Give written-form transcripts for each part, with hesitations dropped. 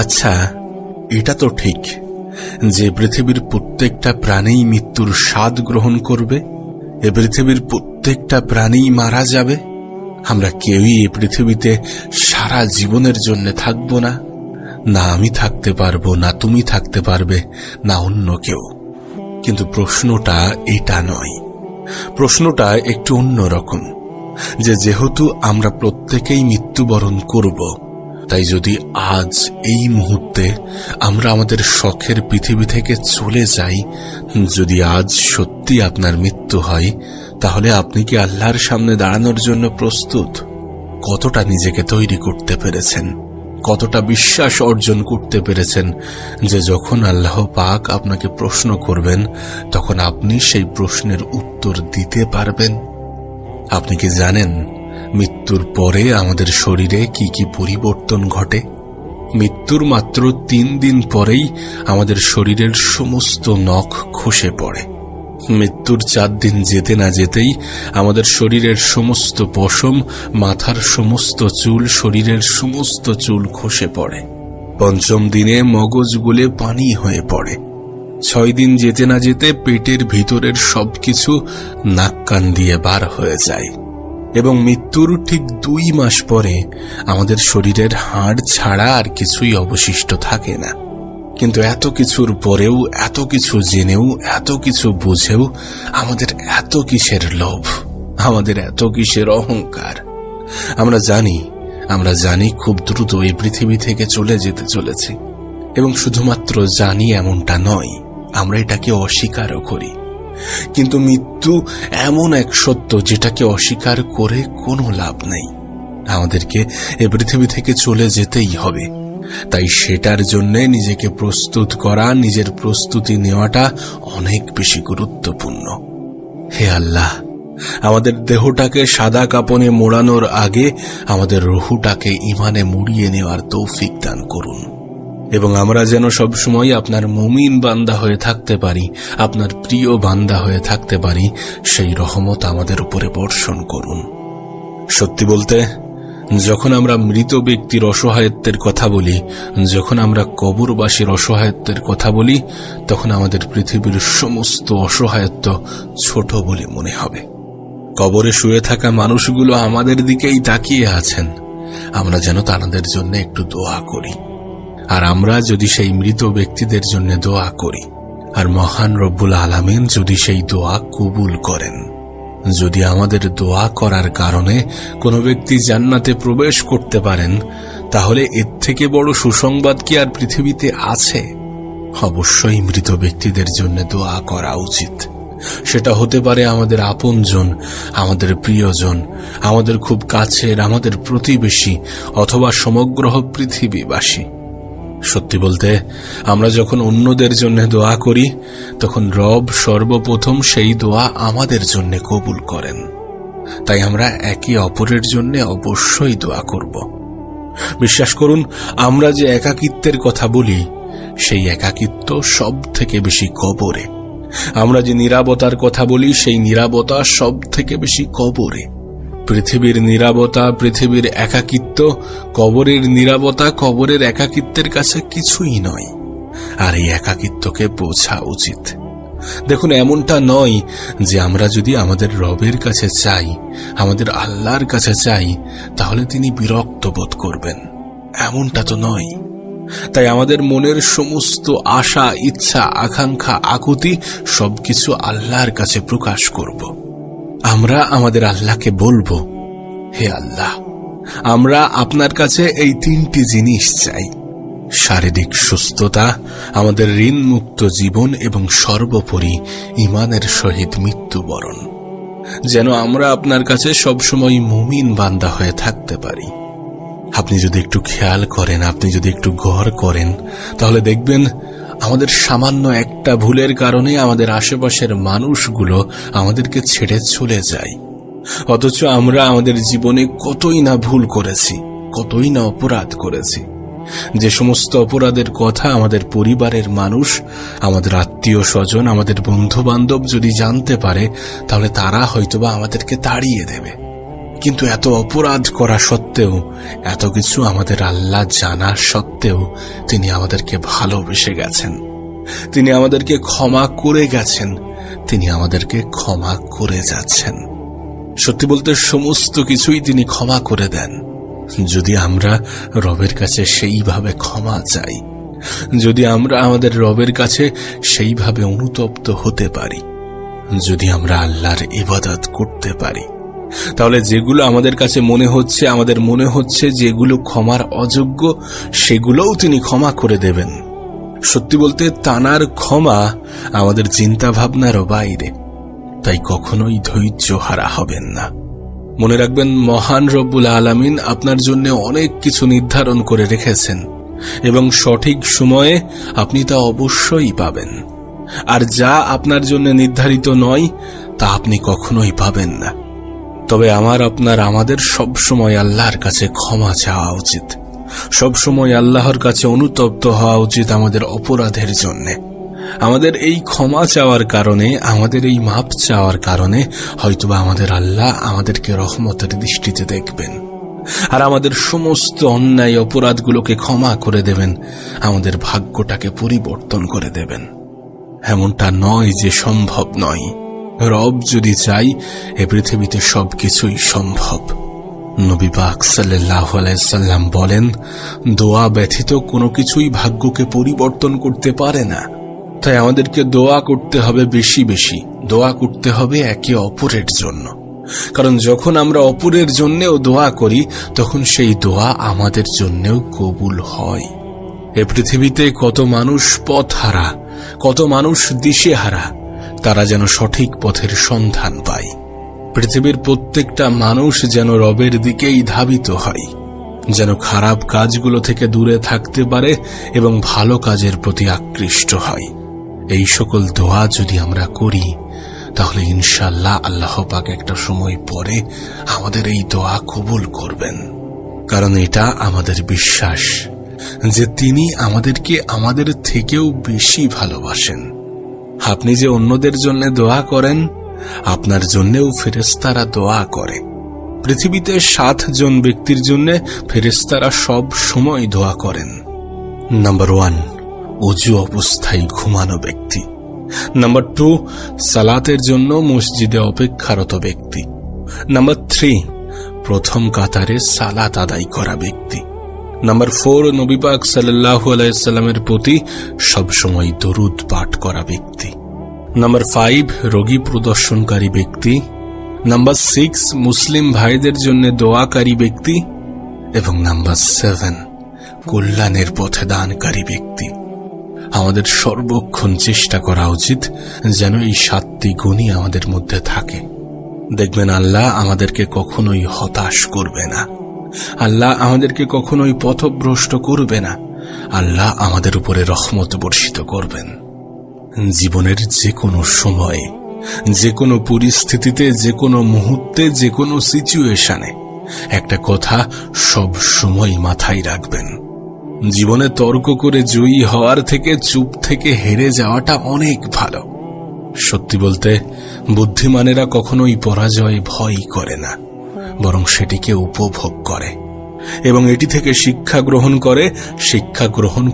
আচ্ছা, এটা তো ঠিক যে পৃথিবীর প্রত্যেকটা প্রাণী মৃত্যুর স্বাদ গ্রহণ করবে, এ পৃথিবীর প্রত্যেকটা প্রাণী মারা যাবে। আমরা কেউই এ পৃথিবীতে সারা জীবনের জন্য থাকবো না। না আমি থাকতে পারবো, না তুমি থাকতে পারবে, না অন্য কেউ। কিন্তু প্রশ্নটা এটা নয়, প্রশ্নটা একটু অন্যরকম, যে যেহেতু আমরা প্রত্যেকেই মৃত্যুবরণ করব, তাই যদি আজ এই মুহূর্তে আমরা আমাদের শখের পৃথিবী থেকে চলে যাই, যদি আজ সত্যি আপনার মৃত্যু হয়, তাহলে আপনি কি আল্লাহর সামনে দাঁড়ানোর জন্য প্রস্তুত? কতটা নিজেকে তৈরি করতে পেরেছেন, কতটা বিশ্বাস অর্জন করতে পেরেছেন যে যখন আল্লাহ পাক আপনাকে প্রশ্ন করবেন তখন আপনি সেই প্রশ্নের উত্তর দিতে পারবেন? আপনি কি জানেন মৃত্যুর পরে আমাদের শরীরে কি কি পরিবর্তন ঘটে? মৃত্যুর মাত্র 3 দিন পরেই আমাদের শরীরের সমস্ত নখ খসে পড়ে। মৃত্যুর 4 দিন যেতে না যেতেই আমাদের শরীরের সমস্ত পশম, মাথার সমস্ত চুল, শরীরের সমস্ত চুল খসে পড়ে। 5ম দিনে মগজ গলে পানি হয়ে পড়ে। 6 দিন যেতে না যেতে পেটের ভিতরের সবকিছু নাক কান দিয়ে বার হয়ে যায়। এবং মৃত্যুর ঠিক 2 মাস পরে আমাদের শরীরের হাড় ছাড়া আর কিছুই অবশিষ্ট থাকে না। কিন্তু এত কিছুর পরেও, এত কিছু জেনেও, এত কিছু বুঝেও আমাদের এত কিসের লোভ, আমাদের এত কিসের অহংকার? আমরা জানি খুব দ্রুত এই পৃথিবী থেকে চলে যেতে চলেছি, এবং শুধুমাত্র জানি এমনটা নয়, আমরা এটাকে অস্বীকারও করি। কিন্তু মৃত্যু এমন এক সত্য যেটাকে অস্বীকার করে কোনো লাভ নেই। আমাদেরকে এ পৃথিবী থেকে চলে যেতেই হবে। তাই সেটার জন্য নিজেকে প্রস্তুত করা, নিজের প্রস্তুতি নেওয়াটা অনেক বেশি গুরুত্বপূর্ণ। হে আল্লাহ, আমাদের দেহটাকে সাদা কাপনে মোড়ানোর আগে আমাদের রুহটাকে ঈমানে মুড়িয়ে নেওয়ার তৌফিক দান করুন, এবং আমরা যেন সবসময় আপনার মুমিন বান্দা হয়ে থাকতে পারি, আপনার প্রিয় বান্দা হয়ে থাকতে পারি, সেই রহমত আমাদের উপরে বর্ষণ করুন। সত্যি বলতে, যখন আমরা মৃত ব্যক্তির অসহায়ত্বের কথা বলি, যখন আমরা কবরবাসীর অসহায়ত্বের কথা বলি, তখন আমাদের পৃথিবীর সমস্ত অসহায়ত্ব ছোট বলে মনে হবে। কবরে শুয়ে থাকা মানুষগুলো আমাদের দিকেই তাকিয়ে আছেন, আমরা যেন তাদের জন্য একটু দোয়া করি। আর আমরা যদি সেই মৃত ব্যক্তিদের জন্য দোয়া করি, আর মহান রব্বুল আলামিন যদি সেই দোয়া কবুল করেন, যদি আমাদের দোয়া করার কারণে কোনো ব্যক্তি জান্নাতে প্রবেশ করতে পারেন, তাহলে এর থেকে বড় সুসংবাদ কি আর পৃথিবীতে আছে? অবশ্যই মৃত ব্যক্তিদের জন্য দোয়া করা উচিত। সেটা হতে পারে আমাদের আপনজন, আমাদের প্রিয়জন, আমাদের খুব কাছের, আমাদের প্রতিবেশী, অথবা সমগ্র পৃথিবীবাসী। সত্যি বলতে, আমরা যখন অন্যদের জন্য দোয়া করি, তখন রব সর্বপ্রথম সেই দোয়া আমাদের জন্য কবুল করেন। তাই আমরা একে অপরের জন্য অবশ্যই দোয়া করব। বিশ্বাস করুন, আমরা যে একাকিত্বের কথা বলি, সেই একাকিত্ব সব থেকে বেশি কবরে। আমরা যে নীরবতার কথা বলি, সেই নীরবতা সব থেকে বেশি কবরে। পৃথিবীর নীরবতা, পৃথিবীর একাকিত্ব, কবরের নীরবতা, কবরের একাকিত্বের কাছে কিছুই নয়। আর এই একাকিত্বকে বোঝা উচিত। দেখুন, এমনটা নয় যে আমরা যদি আমাদের রবের কাছে চাই, আমাদের আল্লাহর কাছে চাই, তাহলে তিনি বিরক্ত বোধ করবেন, এমনটা তো নয়। তাই আমাদের মনের সমস্ত আশা, ইচ্ছা, আকাঙ্ক্ষা, আকুতি সবকিছু আল্লাহর কাছে প্রকাশ করব। আমরা আমাদের আল্লাহকে বলবো, হে আল্লাহ, আমরা আপনার কাছে এই 3টি জিনিস চাই: শারীরিক সুস্থতা, আমাদের ঋণমুক্ত জীবন, এবং সর্বোপরি ঈমানের সহিত মৃত্যুবরণ, যেন আমরা আপনার কাছে সবসময় মুমিন বান্দা হয়ে থাকতে পারি। আপনি যদি একটু খেয়াল করেন, আপনি যদি একটু গৌর করেন, তাহলে দেখবেন আমাদের সামান্য একটা ভুলের কারণে আমাদের আশেপাশের মানুষগুলো আমাদেরকে ছেড়ে চলে যায়। অথচ আমরা আমাদের জীবনে কতই না ভুল করেছি, কতই না অপরাধ করেছি। যে সমস্ত অপরাধের কথা আমাদের পরিবারের মানুষ, আমাদের আত্মীয় স্বজন, আমাদের বন্ধু বান্ধব যদি জানতে পারে, তাহলে তারা হয়তোবা আমাদেরকে তাড়িয়ে দেবে। কিন্তু এত অপরাধ করা সত্ত্বেও, এত কিছু আমাদের আল্লাহ জানা সত্ত্বেও তিনি আমাদেরকে ভালোবেসে গেছেন, তিনি আমাদেরকে ক্ষমা করে গেছেন, তিনি আমাদেরকে ক্ষমা করে যাচ্ছেন। সত্যি বলতে সমস্ত কিছুই তিনি ক্ষমা করে দেন, যদি আমরা রবের কাছে সেইভাবে ক্ষমা চাই, যদি আমরা আমাদের রবের কাছে সেইভাবে অনুতপ্ত হতে পারি, যদি আমরা আল্লাহর ইবাদত করতে পারি, তাহলে যেগুলো আমাদের কাছে আমাদের মনে হচ্ছে যেগুলো ক্ষমার অযোগ্য, সেগুলোও তিনি ক্ষমা করে দেবেন। সত্যি বলতে তানার ক্ষমা আমাদের চিন্তা ভাবনারও বাইরে। তাই কখনোই ধৈর্য হারা হবেন না। মনে রাখবেন, মহান রব্বুল আলামিন আপনার জন্য অনেক কিছু নির্ধারণ করে রেখেছেন এবং সঠিক সময়ে আপনি তা অবশ্যই পাবেন। আর যা আপনার জন্য নির্ধারিত নয়, তা আপনি কখনোই পাবেন না। তবে আমাদের সব সময় আল্লাহর কাছে ক্ষমা চাওয়া উচিত, সব সময় আল্লাহর কাছে অনুতপ্ত হওয়া উচিত আমাদের অপরাধের জন্য। আমাদের এই ক্ষমা চাওয়ার কারণে, আমাদের এই মাপ চাওয়ার কারণে হয়তোবা আমাদের আল্লাহ আমাদেরকে রহমতের দৃষ্টিতে দেখবেন, আর আমাদের সমস্ত অন্যায় অপরাধগুলোকে ক্ষমা করে দেবেন, আমাদের ভাগ্যটাকে পরিবর্তন করে দেবেন। এমনটা নয় যে সম্ভব নয়। রব যদি চাই, এ পৃথিবীতে সবকিছুই সম্ভব। নবী পাক সাল্লাল্লাহু আলাইহি সাল্লাম বলেন, দোয়া ব্যতীত কোনো কিছুই ভাগ্যকে পরিবর্তন করতে পারে না। তাই আমাদেরকে দোয়া করতে হবে, বেশি বেশি দোয়া করতে হবে একে অপরের জন্য। কারণ যখন আমরা অপরের জন্যেও দোয়া করি, তখন সেই দোয়া আমাদের জন্যেও কবুল হয়। এ পৃথিবীতে কত মানুষ পথহারা, কত মানুষ দিশেহারা, তারা যেন সঠিক পথের সন্ধান পায়। পৃথিবীর প্রত্যেকটা মানুষ যেন রবের দিকেই ধাবিত হয়, যেন খারাপ কাজগুলো থেকে দূরে থাকতে পারে এবং ভালো কাজের প্রতি আকৃষ্ট হয়। এই সকল দোয়া যদি আমরা করি, তাহলে ইনশাআল্লাহ আল্লাহ পাক একটা সময় পরে আমাদের এই দোয়া কবুল করবেন। কারণ এটা আমাদের বিশ্বাস যে তিনি আমাদেরকে আমাদের থেকেও বেশি ভালোবাসেন। আপনি যে অন্যদের জন্য দোয়া করেন, আপনার জন্যেও ফেরেশতারা দোয়া করে। পৃথিবীতে 7 জন ব্যক্তির জন্য ফেরেশতারা সব সময় দোয়া করেন। নাম্বার 1, ওযু অবস্থায় ঘুমানো ব্যক্তি। নাম্বার 2, সালাতের জন্য মসজিদে অপেক্ষারত ব্যক্তি। নাম্বার 3, প্রথম কাতারে সালাত আদায় করা ব্যক্তি। নাম্বার 4, নবী পাক সাল্লাল্লাহু আলাইহি সাল্লামের প্রতি সবসময় দরুদ পাঠ করা ব্যক্তি। নাম্বার 5, রোগী প্রদর্শনকারী ব্যক্তি। নাম্বার 6, মুসলিম ভাইদের জন্য দোয়াকারী ব্যক্তি। এবং নাম্বার 7, কল্যাণের পথে দানকারী ব্যক্তি। আমাদের সর্বক্ষণ চেষ্টা করা উচিত যেন এই 7টি গুণই আমাদের মধ্যে থাকে। দেখবেন আল্লাহ আমাদেরকে কখনোই হতাশ করবে না, আল্লাহ আমাদেরকে কখনোই পথভ্রষ্ট করবে না, আল্লাহ আমাদের উপরে রহমত বর্ষিত করবেন। জীবনের যে কোনো সময়ে, যে কোনো পরিস্থিতিতে, যে কোনো মুহূর্তে, যে কোনো সিচুয়েশনে একটা কথা সব সময় মাথায় রাখবেন, জীবনে তর্ক করে জয়ী হওয়ার থেকে চুপ থেকে হেরে যাওয়াটা অনেক ভালো। সত্যি বলতে বুদ্ধিমানেরা কখনোই পরাজয় ভয় করে না, বরং সেটিকে উপভোগ করে এবং এটি থেকে শিক্ষা গ্রহণ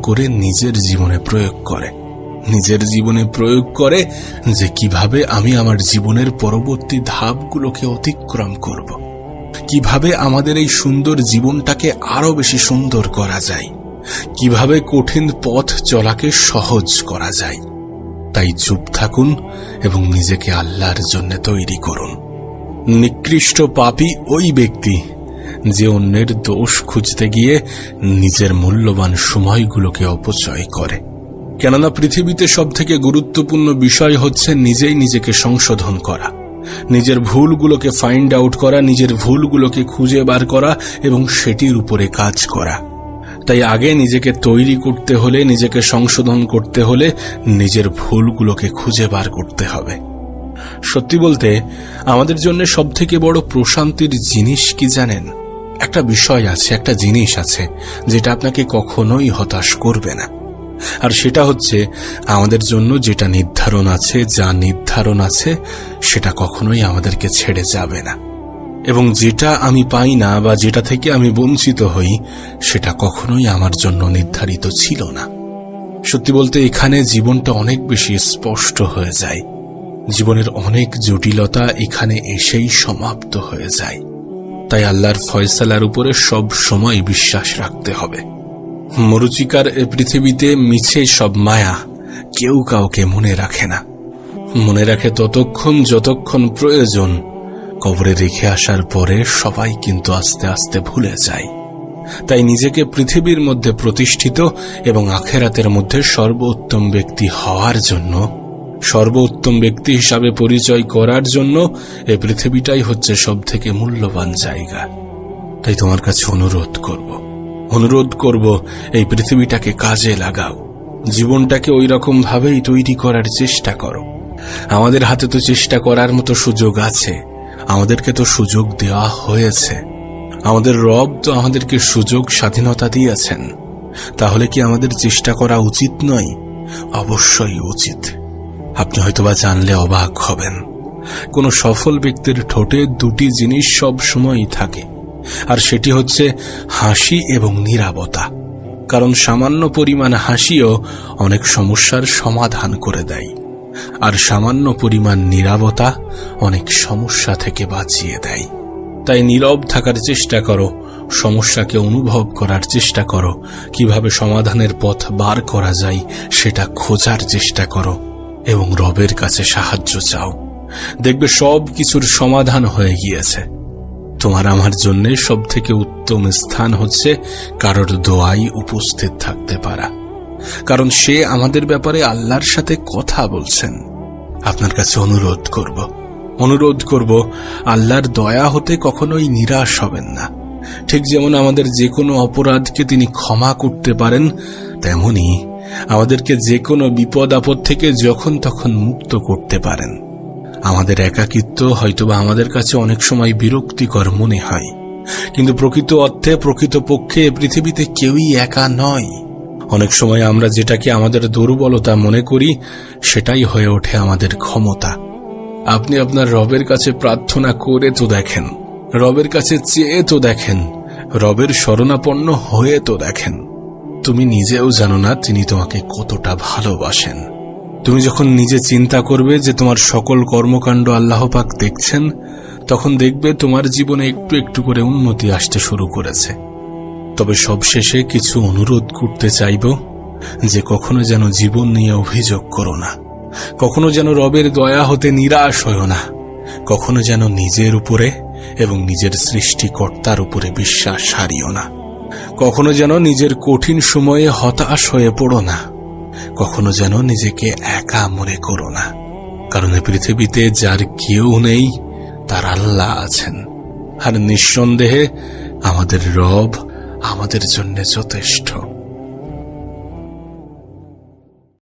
করে নিজের জীবনে প্রয়োগ করে যে কিভাবে আমি আমার জীবনের পরবর্তী ধাপগুলোকে অতিক্রম করব, কিভাবে আমাদের এই সুন্দর জীবনটাকে আরো বেশি সুন্দর করা যায়, কিভাবে কঠিন পথ চলাকে সহজ করা যায়। তাই চুপ থাকুন এবং নিজেকে আল্লাহর জন্য তৈরি করুন। নিকৃষ্ট পাপী ওই ব্যক্তি যে অন্যের দোষ খুঁজতে গিয়ে নিজের মূল্যবান সময়গুলোকে অপচয় করে। কেননা পৃথিবীতে সবথেকে গুরুত্বপূর্ণ বিষয় হচ্ছে নিজেই নিজেকে সংশোধন করা, নিজের ভুলগুলোকে ফাইন্ড আউট করা, নিজের ভুলগুলোকে খুঁজে বার করা এবং সেটির উপরে কাজ করা। তাই আগে নিজেকে তৈরি করতে হলে, নিজেকে সংশোধন করতে হলে নিজের ভুলগুলোকে খুঁজে বার করতে হবে। সত্যি বলতে আমাদের জন্য সবথেকে বড় প্রশান্তির জিনিস কি জানেন? একটা বিষয় আছে, একটা জিনিস আছে যেটা আপনাকে কখনোই হতাশ করবে না, আর সেটা হচ্ছে আমাদের জন্য যেটা নির্ধারণ আছে, যা নির্ধারণ আছে সেটা কখনোই আমাদেরকে ছেড়ে যাবে না। এবং যেটা আমি পাই না বা যেটা থেকে আমি বঞ্চিত হই সেটা কখনোই আমার জন্য নির্ধারিত ছিল না। সত্যি বলতে এখানে জীবনটা অনেক বেশি স্পষ্ট হয়ে যায়। জীবনের অনেক জটিলতা এখানে এসেই সমাপ্ত হয়ে যায়। তাই আল্লাহর ফয়সালার উপরে সব সময় বিশ্বাস রাখতে হবে। মরুচিকার এ পৃথিবীতে মিছে সব মায়া কেউ কাউকে মনে রাখে না। মনে রাখে ততক্ষণ যতক্ষণ প্রয়োজন। কবরে রেখে আসার পরে সবাই কিন্তু আস্তে আস্তে ভুলে যায়। তাই নিজেকে পৃথিবীর মধ্যে প্রতিষ্ঠিত এবং আখেরাতের মধ্যে সর্বোত্তম ব্যক্তি হওয়ার জন্য, সর্বোত্তম ব্যক্তি হিসাবে পরিচয় করার জন্য এই পৃথিবীটাই হচ্ছে সবথেকে মূল্যবান জায়গা। তাই তোমার কাছে অনুরোধ করব এই পৃথিবীটাকে কাজে লাগাও। জীবনটাকে ওই রকম ভাবেই তৈরি করার চেষ্টা করো। আমাদের হাতে তো চেষ্টা করার মতো সুযোগ আছে, আমাদেরকে তো সুযোগ দেওয়া হয়েছে। আমাদের রব তো আমাদেরকে সুযোগ স্বাধীনতা দিয়েছেন। তাহলে কি আমাদের চেষ্টা করা উচিত নয়? অবশ্যই উচিত। আপনি হয়তোবা জানলে অবাক হবেন, কোন সফল ব্যক্তির ঠোঁটে দুটি জিনিস সব সময়ই থাকে, আর সেটি হচ্ছে হাসি এবং নীরবতা। কারণ সামান্য পরিমাণ হাসিও অনেক সমস্যার সমাধান করে দেয়, আর সামান্য পরিমাণ নীরবতা অনেক সমস্যা থেকে বাঁচিয়ে দেয়। তাই নীরব থাকার চেষ্টা করো, সমস্যাকে অনুভব করার চেষ্টা করো, কিভাবে সমাধানের পথ বার করা যায় সেটা খোঁজার চেষ্টা করো এবং রবের কাছে সাহায্য চাও। দেখবে সব কিছুর সমাধান হয়ে গিয়েছে। তোমার আমার জন্য সব থেকে উত্তম স্থান হচ্ছে কারোর দোয়ায় উপস্থিত থাকতে পারা, কারণ সে আমাদের ব্যাপারে আল্লাহর সাথে কথা বলছেন। আপনার কাছে অনুরোধ করব আল্লাহর দয়া হতে কখনোই নিরাশ হবেন না। ঠিক যেমন আমাদের যে কোনো অপরাধকে তিনি ক্ষমা করতে পারেন, তেমনি আমাদেরকে যে কোনো বিপদ আপদ থেকে যখন তখন মুক্ত করতে পারেন। আমাদের একাকিত্ব হয়তোবা আমাদের কাছে অনেক সময় বিরক্তিকর মনে হয়, কিন্তু প্রকৃত অর্থে প্রকৃতপক্ষে পৃথিবীতে কেউই একা নয়। অনেক সময় আমরা যেটাকে আমাদের দুর্বলতা মনে করি সেটাই হয়ে ওঠে আমাদের ক্ষমতা। আপনি আপনার রবের কাছে প্রার্থনা করে তো দেখেন, রবের কাছে চেয়ে তো দেখেন, রবের শরণাপন্ন হয়ে তো দেখেন। তুমি নিজেও জানো না তিনি তোমাকে কতটা ভালোবাসেন। তুমি যখন নিজে চিন্তা করবে যে তোমার সকল কর্মকাণ্ড আল্লাহ পাক দেখছেন, তখন দেখবে তোমার জীবনে একটু একটু করে উন্নতি আসতে শুরু করেছে। তবে সবশেষে কিছু অনুরোধ করতে চাইব যে কখনো যেন জীবন নিয়ে অভিযোগ করো না, কখনো যেন রবের দয়া হতে নিরাশ হও না, কখনো যেন নিজের উপরে এবং নিজের সৃষ্টিকর্তার উপরে বিশ্বাস হারিও না, কখনো যেন নিজের কঠিন সময়ে হতাশ হয়ে পড়ো না, কখনো যেন নিজেকে একা মনে করো না। কারণ এই পৃথিবীতে যার কেউ নেই তার আল্লাহ আছেন, আর নিঃসন্দেহে আমাদের রব আমাদের জন্য যথেষ্ট।